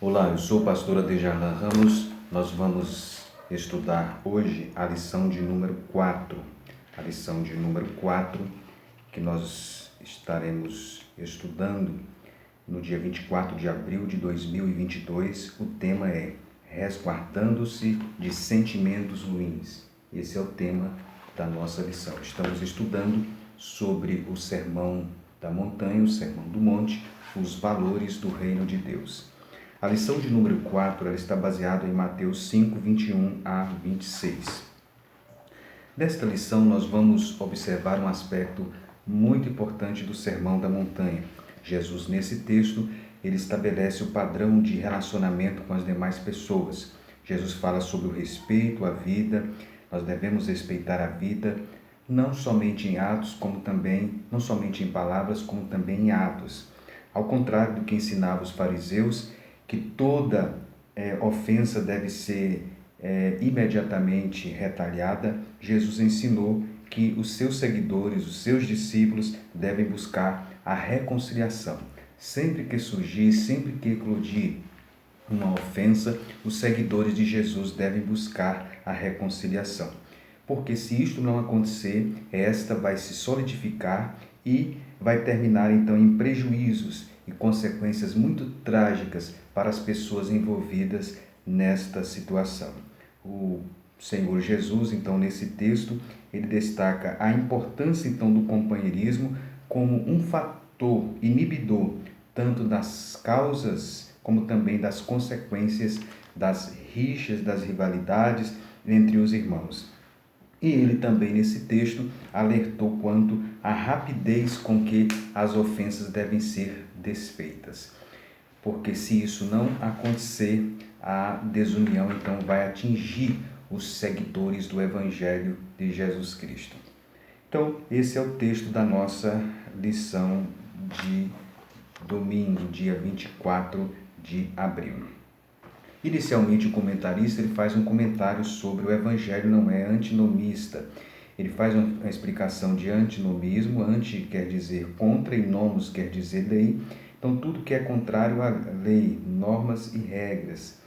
Olá, eu sou o pastor Adejarlan Ramos. Nós vamos estudar hoje a lição de número 4. A lição de número 4 que nós estaremos estudando no dia 24 de abril de 2022. O tema é Resguardando-se de Sentimentos Ruins. Esse é o tema da nossa lição. Estamos estudando sobre o Sermão da Montanha, o Sermão do Monte, os valores do Reino de Deus. A lição de número 4 ela está baseada em Mateus 5, 21 a 26. Nesta lição, nós vamos observar um aspecto muito importante do Sermão da Montanha. Jesus, nesse texto, ele estabelece o padrão de relacionamento com as demais pessoas. Jesus fala sobre o respeito à vida, nós devemos respeitar a vida, não somente em atos, não somente em palavras, como também em atos. Ao contrário do que ensinava os fariseus, que toda ofensa deve ser imediatamente retaliada, Jesus ensinou que os seus seguidores, os seus discípulos, devem buscar a reconciliação. Sempre que surgir, sempre que eclodir uma ofensa, os seguidores de Jesus devem buscar a reconciliação. Porque se isto não acontecer, esta vai se solidificar e vai terminar então em prejuízos e consequências muito trágicas para as pessoas envolvidas nesta situação. O Senhor Jesus, então, nesse texto, ele destaca a importância, então, do companheirismo como um fator inibidor, tanto das causas como também das consequências das rixas, das rivalidades entre os irmãos. E ele também, nesse texto, alertou quanto à rapidez com que as ofensas devem ser desfeitas. Porque se isso não acontecer, a desunião então vai atingir os seguidores do Evangelho de Jesus Cristo. Então, esse é o texto da nossa lição de domingo, dia 24 de abril. Inicialmente, o comentarista ele faz um comentário sobre o Evangelho não é antinomista. Ele faz uma explicação de antinomismo. Anti quer dizer contra e nomos quer dizer lei. Então, tudo que é contrário à lei, normas e regras.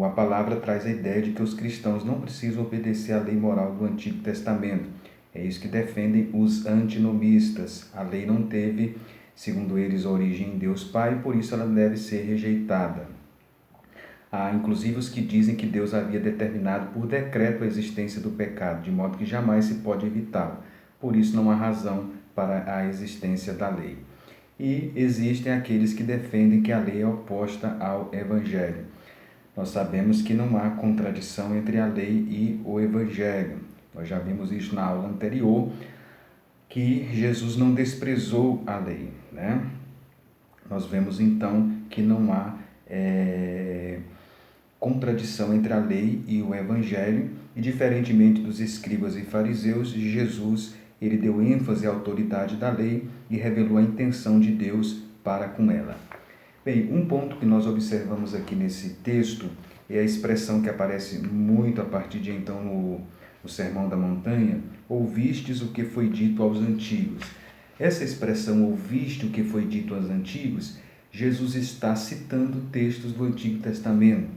A palavra traz a ideia de que os cristãos não precisam obedecer à lei moral do Antigo Testamento. É isso que defendem os antinomistas. A lei não teve, segundo eles, origem em Deus Pai, por isso ela deve ser rejeitada. Há inclusive os que dizem que Deus havia determinado por decreto a existência do pecado, de modo que jamais se pode evitá-lo. Por isso não há razão para a existência da lei. E existem aqueles que defendem que a lei é oposta ao Evangelho. Nós sabemos que não há contradição entre a lei e o Evangelho. Nós já vimos isso na aula anterior, que Jesus não desprezou a lei, né? Nós vemos então que não há contradição entre a lei e o Evangelho, e diferentemente dos escribas e fariseus, Jesus ele deu ênfase à autoridade da lei e revelou a intenção de Deus para com ela. Bem, um ponto que nós observamos aqui nesse texto é a expressão que aparece muito a partir de então no Sermão da Montanha: ouvistes o que foi dito aos antigos. Essa expressão, ouviste o que foi dito aos antigos, Jesus está citando textos do Antigo Testamento.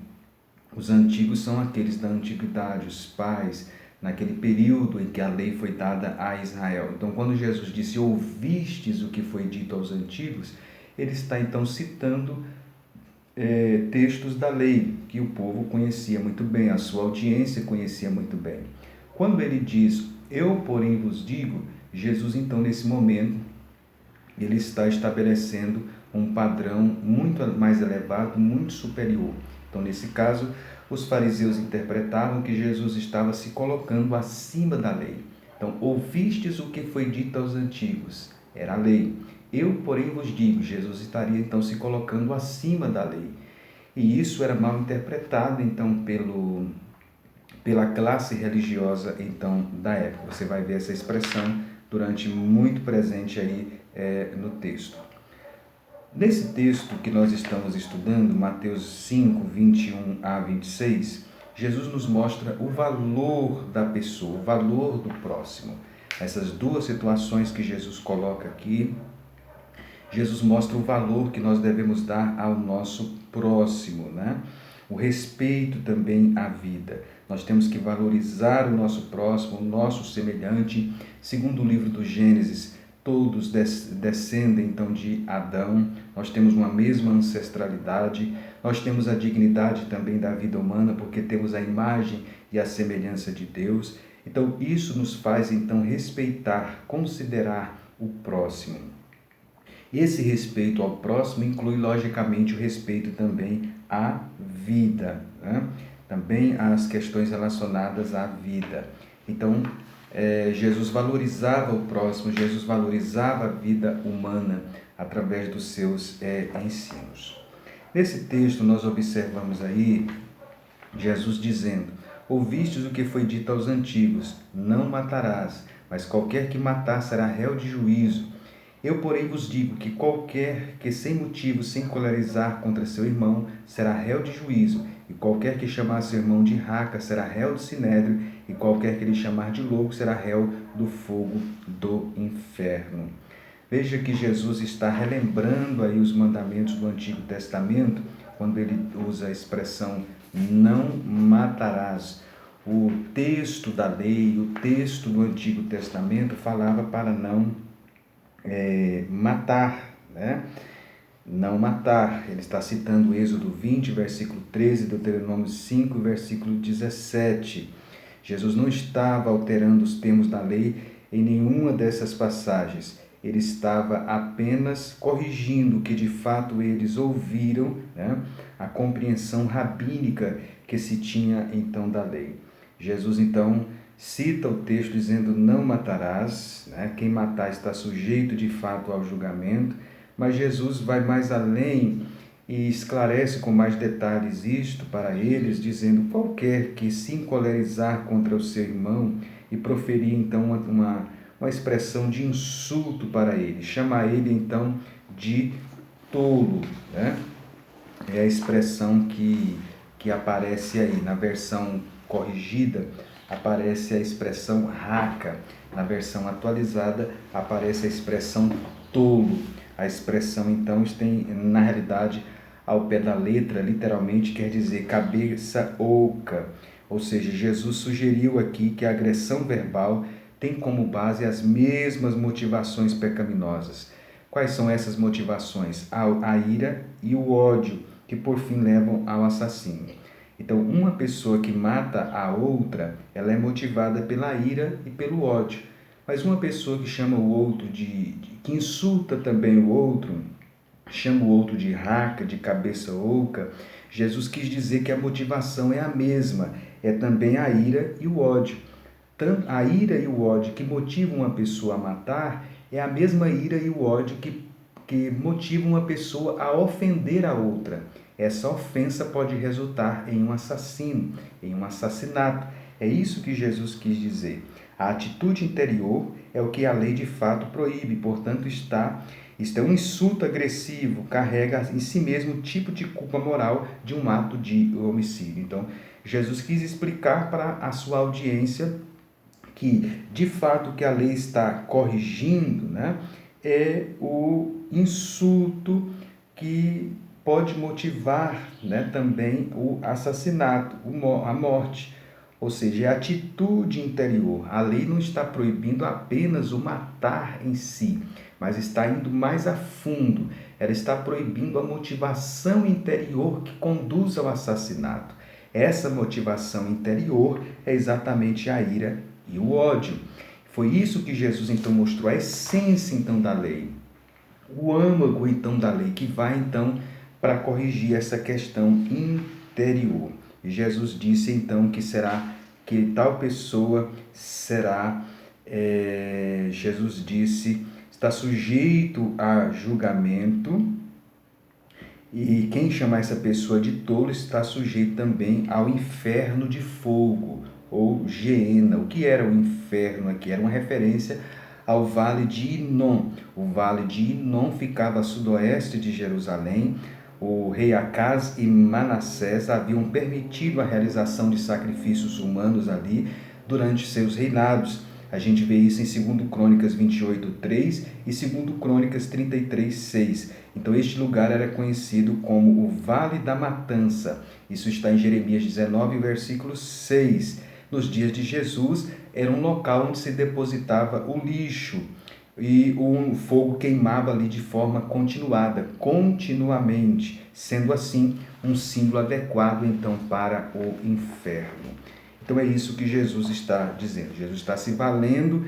Os antigos são aqueles da antiguidade, os pais, naquele período em que a lei foi dada a Israel. Então, quando Jesus disse, ouvistes o que foi dito aos antigos, ele está então citando textos da lei, que o povo conhecia muito bem, a sua audiência conhecia muito bem. Quando ele diz, eu porém vos digo, Jesus então nesse momento, ele está estabelecendo um padrão muito mais elevado, muito superior. Então, nesse caso, os fariseus interpretavam que Jesus estava se colocando acima da lei. Então, ouvistes o que foi dito aos antigos, era a lei. Eu, porém, vos digo, Jesus estaria então se colocando acima da lei. E isso era mal interpretado então pela classe religiosa então da época. Você vai ver essa expressão muito presente aí no texto. Nesse texto que nós estamos estudando, Mateus 5, 21 a 26, Jesus nos mostra o valor da pessoa, o valor do próximo. Essas duas situações que Jesus coloca aqui, Jesus mostra o valor que nós devemos dar ao nosso próximo, né? O respeito também à vida. Nós temos que valorizar o nosso próximo, o nosso semelhante. Segundo o livro do Gênesis, todos descendem então de Adão. Nós temos uma mesma ancestralidade. Nós temos a dignidade também da vida humana, porque temos a imagem e a semelhança de Deus. Então, isso nos faz então respeitar, considerar o próximo. Esse respeito ao próximo inclui, logicamente, o respeito também à vida, né? Também às questões relacionadas à vida. Então, Jesus valorizava o próximo, Jesus valorizava a vida humana através dos seus ensinos. Nesse texto, nós observamos aí Jesus dizendo: ouvistes o que foi dito aos antigos, não matarás, mas qualquer que matar será réu de juízo. Eu, porém, vos digo que qualquer que sem motivo se encolerizar contra seu irmão será réu de juízo, e qualquer que chamar seu irmão de raca será réu do sinédrio, e qualquer que lhe chamar de louco será réu do fogo do inferno. Veja que Jesus está relembrando aí os mandamentos do Antigo Testamento, quando ele usa a expressão não matarás. O texto da lei, o texto do Antigo Testamento falava para não matar, né? Não matar. Ele está citando Êxodo 20, versículo 13, Deuteronômio 5, versículo 17. Jesus não estava alterando os termos da lei em nenhuma dessas passagens. Ele estava apenas corrigindo o que de fato eles ouviram, né? A compreensão rabínica que se tinha então da lei. Jesus então cita o texto dizendo não matarás, né? Quem matar está sujeito de fato ao julgamento, mas Jesus vai mais além e esclarece com mais detalhes isto para eles, dizendo: qualquer que se encolerizar contra o seu irmão e proferir então uma expressão de insulto para ele, chama ele então de tolo, né? É a expressão que aparece aí na versão corrigida, aparece a expressão raca. Na versão atualizada aparece a expressão tolo. A expressão então tem, na realidade, ao pé da letra, literalmente quer dizer cabeça oca. Ou seja, Jesus sugeriu aqui que a agressão verbal tem como base as mesmas motivações pecaminosas. Quais são essas motivações? A ira e o ódio, que por fim levam ao assassínio. Então, uma pessoa que mata a outra, ela é motivada pela ira e pelo ódio. Mas uma pessoa que chama o outro que insulta também o outro, chama o outro de raca, de cabeça oca, Jesus quis dizer que a motivação é a mesma, é também a ira e o ódio. Tanto a ira e o ódio que motivam uma pessoa a matar é a mesma ira e o ódio que motivam uma pessoa a ofender a outra. Essa ofensa pode resultar em um assassino, em um assassinato. É isso que Jesus quis dizer. A atitude interior é o que a lei de fato proíbe, portanto isto é um insulto agressivo, carrega em si mesmo o tipo de culpa moral de um ato de homicídio. Então, Jesus quis explicar para a sua audiência que, de fato, o que a lei está corrigindo, né, é o insulto que pode motivar, né, também o assassinato, a morte. Ou seja, é a atitude interior. A lei não está proibindo apenas o matar em si, mas está indo mais a fundo. Ela está proibindo a motivação interior que conduz ao assassinato. Essa motivação interior é exatamente a ira e o ódio. Foi isso que Jesus então mostrou, a essência então da lei. O âmago então da lei, que vai então para corrigir essa questão interior. E Jesus disse então que tal pessoa será, Jesus disse, está sujeito a julgamento, e quem chamar essa pessoa de tolo está sujeito também ao inferno de fogo, ou Geena. O que era o inferno aqui? Era uma referência ao vale de Inom. O vale de Inom ficava a sudoeste de Jerusalém. O rei Acaz e Manassés haviam permitido a realização de sacrifícios humanos ali durante seus reinados. A gente vê isso em 2 Crônicas 28:3 e 2 Crônicas 33:6. Então este lugar era conhecido como o Vale da Matança. Isso está em Jeremias 19, versículo 6. Nos dias de Jesus, era um local onde se depositava o lixo e o fogo queimava ali de forma continuada, continuamente, sendo assim um símbolo adequado então para o inferno. Então é isso que Jesus está dizendo. Jesus está se valendo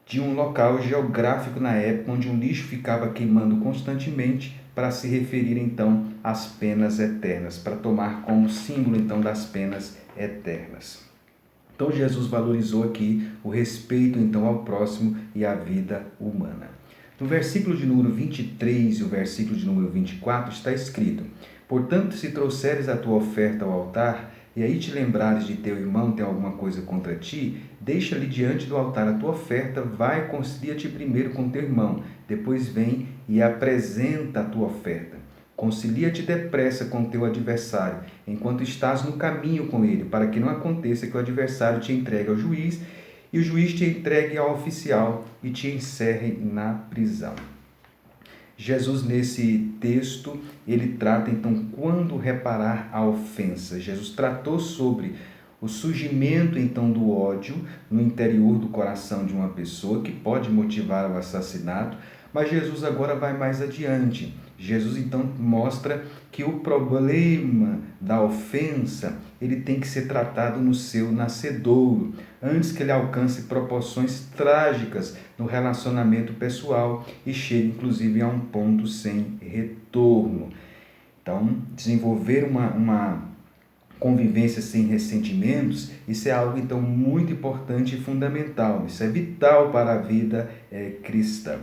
de um local geográfico na época onde um lixo ficava queimando constantemente para se referir então às penas eternas, para tomar como símbolo então das penas eternas. Então Jesus valorizou aqui o respeito então ao próximo e à vida humana. No versículo de número 23 e o versículo de número 24 está escrito: portanto, se trouxeres a tua oferta ao altar, e aí te lembrares de teu irmão ter alguma coisa contra ti, deixa-lhe diante do altar a tua oferta, vai e concilia-te primeiro com teu irmão, depois vem e apresenta a tua oferta. Concilia-te depressa com teu adversário, enquanto estás no caminho com ele, para que não aconteça que o adversário te entregue ao juiz, e o juiz te entregue ao oficial e te encerre na prisão. Jesus, nesse texto, ele trata então quando reparar a ofensa. Jesus tratou sobre o surgimento então do ódio no interior do coração de uma pessoa que pode motivar o assassinato, mas Jesus agora vai mais adiante. Jesus então mostra que o problema da ofensa, ele tem que ser tratado no seu nascedouro, antes que ele alcance proporções trágicas no relacionamento pessoal e chegue inclusive a um ponto sem retorno. Então, desenvolver uma convivência sem ressentimentos, isso é algo então muito importante e fundamental, isso é vital para a vida cristã.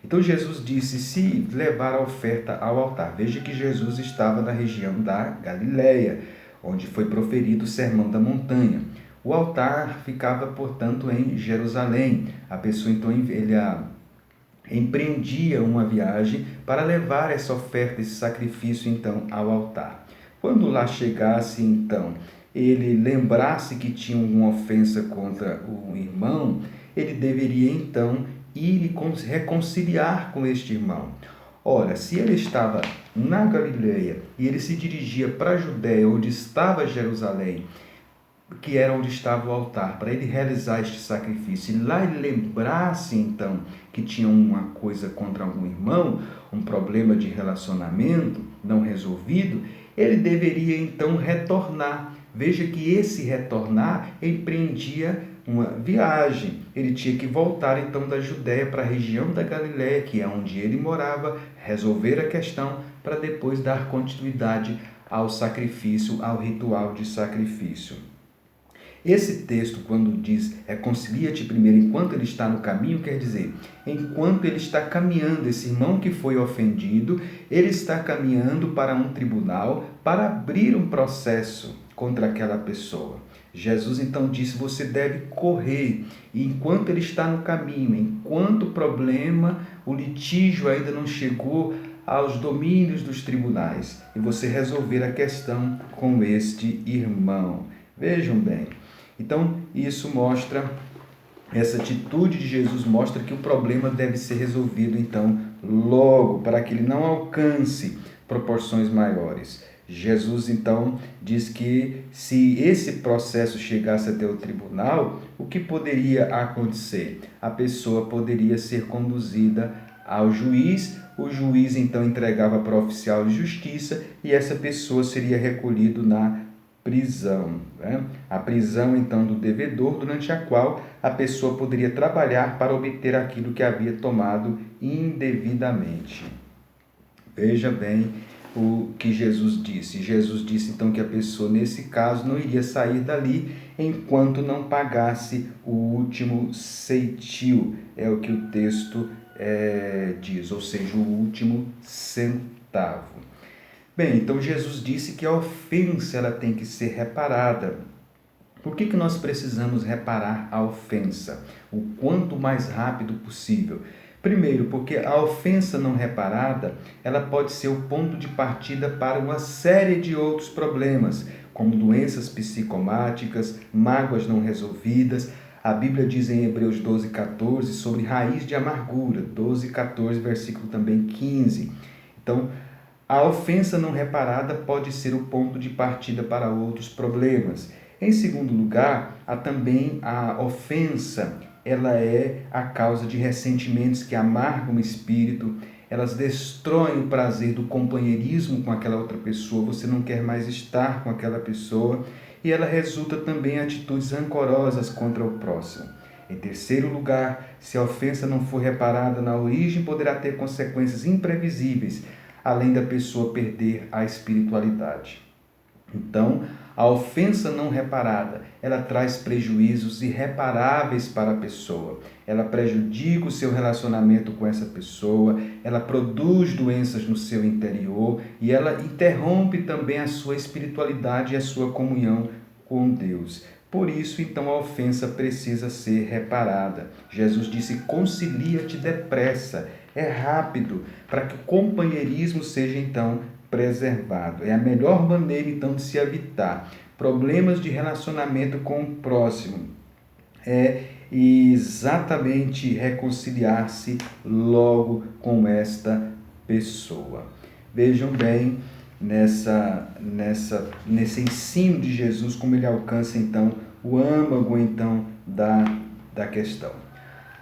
Então Jesus disse, se levar a oferta ao altar. Veja que Jesus estava na região da Galileia, onde foi proferido o Sermão da Montanha. O altar ficava, portanto, em Jerusalém. A pessoa, então, ele empreendia uma viagem para levar essa oferta, esse sacrifício, então, ao altar. Quando lá chegasse, então, ele lembrasse que tinha alguma ofensa contra o irmão, ele deveria, então, ir e reconciliar com este irmão. Ora, se ele estava na Galileia e ele se dirigia para a Judéia, onde estava Jerusalém, que era onde estava o altar, para ele realizar este sacrifício, e lá ele lembrasse então que tinha uma coisa contra algum irmão, um problema de relacionamento não resolvido, ele deveria então retornar. Veja que esse retornar empreendia uma viagem. Ele tinha que voltar então da Judéia para a região da Galileia, que é onde ele morava, resolver a questão para depois dar continuidade ao sacrifício, ao ritual de sacrifício. Esse texto, quando diz reconcilia-te primeiro enquanto ele está no caminho, quer dizer, enquanto ele está caminhando, esse irmão que foi ofendido, ele está caminhando para um tribunal para abrir um processo contra aquela pessoa. Jesus então disse, você deve correr, e enquanto ele está no caminho, enquanto o problema, o litígio ainda não chegou aos domínios dos tribunais, e você resolver a questão com este irmão. Vejam bem, então isso mostra, essa atitude de Jesus mostra que o problema deve ser resolvido então logo, para que ele não alcance proporções maiores. Jesus então diz que se esse processo chegasse até o tribunal, o que poderia acontecer? A pessoa poderia ser conduzida ao juiz, o juiz então entregava para o oficial de justiça e essa pessoa seria recolhida na prisão. A prisão então do devedor, durante a qual a pessoa poderia trabalhar para obter aquilo que havia tomado indevidamente. Veja bem o que Jesus disse. Jesus disse então que a pessoa, nesse caso, não iria sair dali enquanto não pagasse o último ceitil. É o que o texto diz, ou seja, o último centavo. Bem, então Jesus disse que a ofensa ela tem que ser reparada. Por que nós precisamos reparar a ofensa? O quanto mais rápido possível. Primeiro, porque a ofensa não reparada, ela pode ser o ponto de partida para uma série de outros problemas, como doenças psicomáticas, mágoas não resolvidas, A Bíblia diz em Hebreus 12:14 sobre raiz de amargura, 12:14, versículo também 15. Então, a ofensa não reparada pode ser o ponto de partida para outros problemas. Em segundo lugar, há também a ofensa. Ela é a causa de ressentimentos que amargam o espírito, elas destroem o prazer do companheirismo com aquela outra pessoa, você não quer mais estar com aquela pessoa, e ela resulta também em atitudes rancorosas contra o próximo. Em terceiro lugar, se a ofensa não for reparada na origem, poderá ter consequências imprevisíveis, além da pessoa perder a espiritualidade. Então, a ofensa não reparada, ela traz prejuízos irreparáveis para a pessoa. Ela prejudica o seu relacionamento com essa pessoa, ela produz doenças no seu interior e ela interrompe também a sua espiritualidade e a sua comunhão com Deus. Por isso, então, a ofensa precisa ser reparada. Jesus disse: concilia-te depressa, é rápido, para que o companheirismo seja, então, preservado. É a melhor maneira, então, de se evitar problemas de relacionamento com o próximo. É exatamente reconciliar-se logo com esta pessoa. Vejam bem nesse ensino de Jesus, como ele alcança, então, o âmago, então, da questão.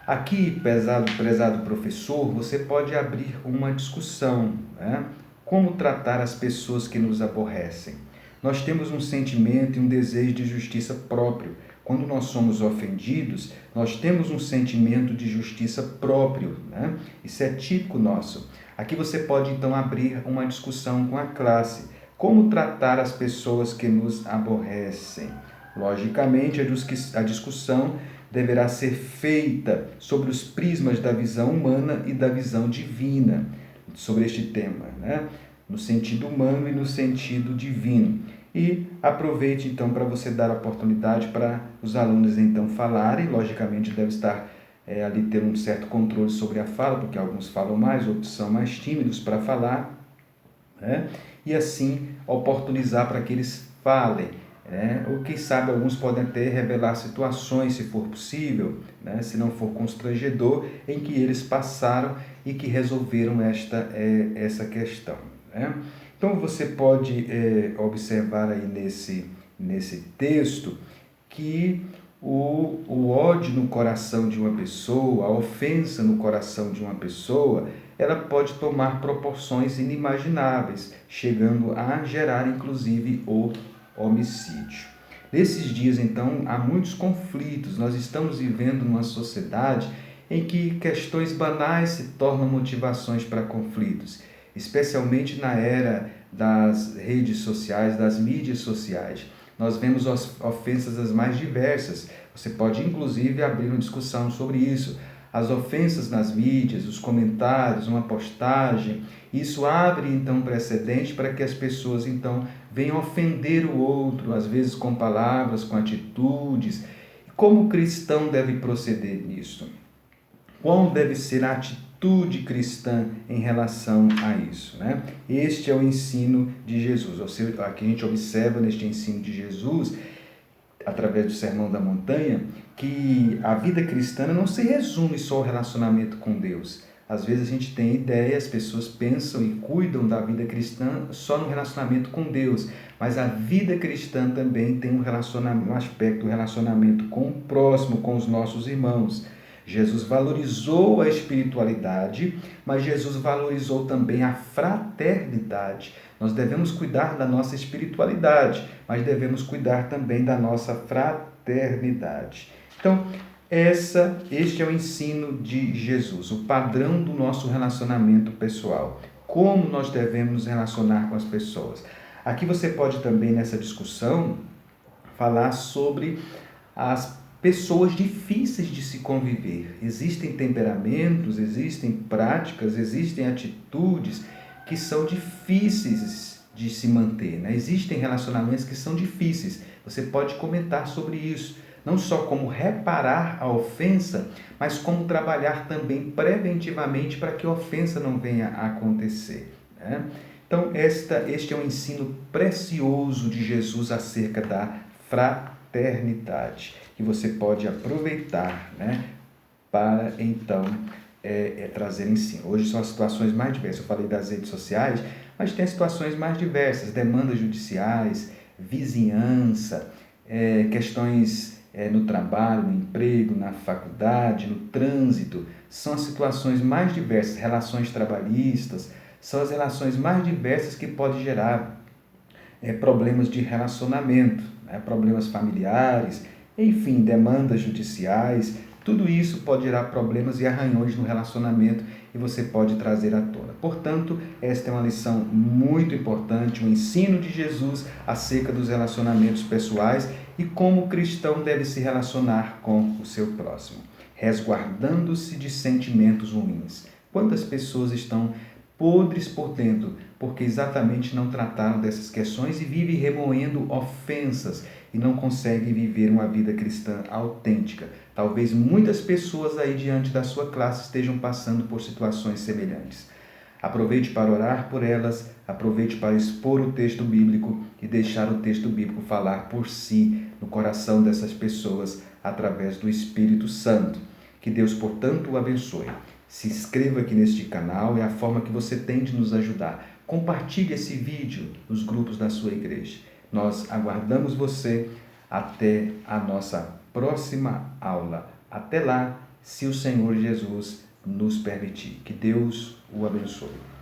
Aqui, prezado professor, você pode abrir uma discussão, né? Como tratar as pessoas que nos aborrecem? Nós temos um sentimento e um desejo de justiça próprio. Quando nós somos ofendidos, nós temos um sentimento de justiça próprio, né? Isso é típico nosso. Aqui você pode, então, abrir uma discussão com a classe. Como tratar as pessoas que nos aborrecem? Logicamente, a discussão deverá ser feita sobre os prismas da visão humana e da visão divina, sobre este tema, né? No sentido humano e no sentido divino. E aproveite, então, para você dar a oportunidade para os alunos, então, falarem. Logicamente, deve estar ali ter um certo controle sobre a fala, porque alguns falam mais, outros são mais tímidos para falar, né? E assim oportunizar para que eles falem. Ou quem sabe alguns podem até revelar situações, se for possível, né? Se não for constrangedor, em que eles passaram e que resolveram essa questão, né? Então você pode observar aí nesse texto que o ódio no coração de uma pessoa, a ofensa no coração de uma pessoa, ela pode tomar proporções inimagináveis, chegando a gerar inclusive o homicídio. Nesses dias, então, há muitos conflitos. Nós estamos vivendo numa sociedade em que questões banais se tornam motivações para conflitos, especialmente na era das redes sociais, das mídias sociais. Nós vemos ofensas as mais diversas. Você pode, inclusive, abrir uma discussão sobre isso. As ofensas nas mídias, os comentários, uma postagem, isso abre, então, precedente para que as pessoas, então, venham ofender o outro, às vezes com palavras, com atitudes. Como o cristão deve proceder nisso? Qual deve ser a atitude cristã em relação a isso, né? Este é o ensino de Jesus. Aqui a gente observa neste ensino de Jesus, através do Sermão da Montanha, que a vida cristã não se resume só ao relacionamento com Deus. Às vezes a gente tem ideia, as pessoas pensam e cuidam da vida cristã só no relacionamento com Deus, mas a vida cristã também tem um aspecto do relacionamento com o próximo, com os nossos irmãos. Jesus valorizou a espiritualidade, mas Jesus valorizou também a fraternidade. Nós devemos cuidar da nossa espiritualidade, mas devemos cuidar também da nossa fraternidade. Então, este é o ensino de Jesus, o padrão do nosso relacionamento pessoal. Como nós devemos nos relacionar com as pessoas. Aqui você pode também, nessa discussão, falar sobre as pessoas difíceis de se conviver. Existem temperamentos, existem práticas, existem atitudes que são difíceis de se manter, né? Existem relacionamentos que são difíceis. Você pode comentar sobre isso. Não só como reparar a ofensa, mas como trabalhar também preventivamente para que a ofensa não venha a acontecer, né? Então, este é um ensino precioso de Jesus acerca da fraternidade. paternidade, que você pode aproveitar, né, para então trazer ensino. Hoje são as situações mais diversas. Eu falei das redes sociais, mas tem situações mais diversas, demandas judiciais, vizinhança, questões no trabalho, no emprego, na faculdade, no trânsito. São as situações mais diversas, relações trabalhistas, são as relações mais diversas que podem gerar problemas de relacionamento, né? Problemas familiares, enfim, demandas judiciais. Tudo isso pode gerar problemas e arranhões no relacionamento e você pode trazer à tona. Portanto, esta é uma lição muito importante, o ensino de Jesus acerca dos relacionamentos pessoais e como o cristão deve se relacionar com o seu próximo, resguardando-se de sentimentos ruins. Quantas pessoas estão podres por dentro, porque exatamente não trataram dessas questões e vivem remoendo ofensas e não conseguem viver uma vida cristã autêntica. Talvez muitas pessoas aí diante da sua classe estejam passando por situações semelhantes. Aproveite para orar por elas, aproveite para expor o texto bíblico e deixar o texto bíblico falar por si no coração dessas pessoas através do Espírito Santo. Que Deus, portanto, o abençoe. Se inscreva aqui neste canal, é a forma que você tem de nos ajudar. Compartilhe esse vídeo nos grupos da sua igreja. Nós aguardamos você até a nossa próxima aula. Até lá, se o Senhor Jesus nos permitir. Que Deus o abençoe.